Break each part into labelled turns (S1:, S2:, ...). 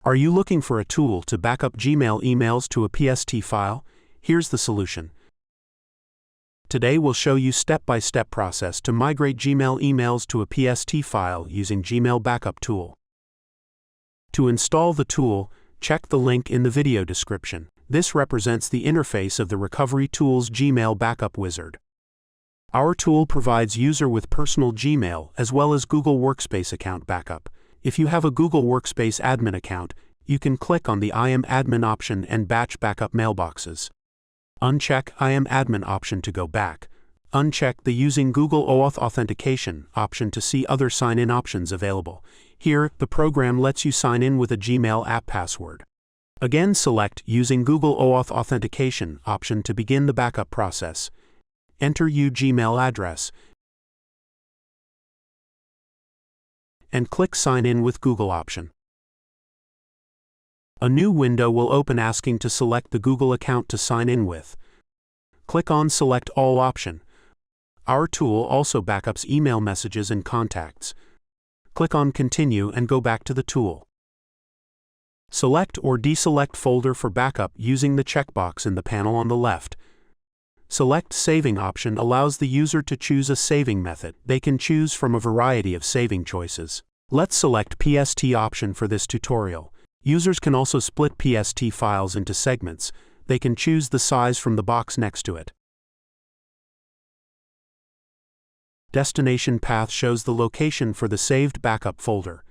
S1: Are you looking for a tool to back up Gmail emails to a PST file? Here's the solution. Today we'll show you step-by-step process to migrate Gmail emails to a PST file using Gmail Backup Tool. To install the tool, check the link in the video description. This represents the interface of the Recovery Tools Gmail Backup Wizard. Our tool provides user with personal Gmail as well as Google Workspace account backup. If you have a Google Workspace admin account, you can click on the I am admin option and batch backup mailboxes. Uncheck I am admin option to go back. Uncheck the Using Google OAuth Authentication option to see other sign-in options available. Here, the program lets you sign in with a Gmail app password. Again, select Using Google OAuth Authentication option to begin the backup process. Enter your Gmail address and click Sign in with Google option. A new window will open asking to select the Google account to sign in with. Click on Select All option. Our tool also backups email messages and contacts. Click on Continue and go back to the tool. Select or deselect folder for backup using the checkbox in the panel on the left. Select Saving option allows the user to choose a saving method. They can choose from a variety of saving choices. Let's select PST option for this tutorial. Users can also split PST files into segments. They can choose the size from the box next to it. Destination path shows the location for the saved backup folder.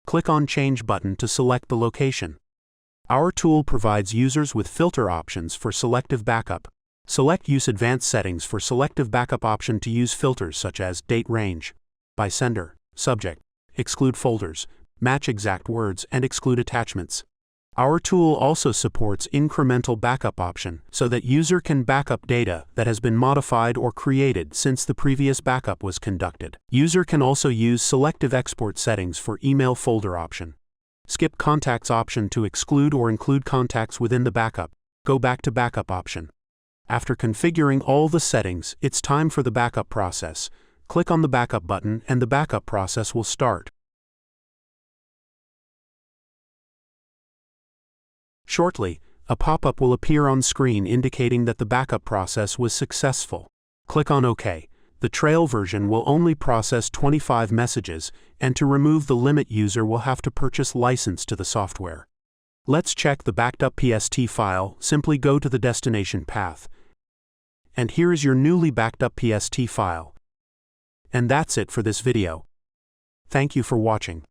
S1: Click on Change button to select the location. Our tool provides users with filter options for selective backup. Select Use Advanced Settings for selective backup option to use filters such as Date Range, By Sender, Subject, Exclude Folders, Match Exact Words, and Exclude Attachments. Our tool also supports incremental backup option so that user can backup data that has been modified or created since the previous backup was conducted. User can also use selective export settings for email folder option. Skip contacts option to exclude or include contacts within the backup. Go back to backup option. After configuring all the settings, it's time for the backup process. Click on the backup button and the backup process will start. Shortly, a pop-up will appear on screen indicating that the backup process was successful. Click on OK. The trail version will only process 25 messages, and to remove the limit, user will have to purchase license to the software. Let's check the backed up PST file. Simply go to the destination path. And here is your newly backed up PST file. And that's it for this video. Thank you for watching.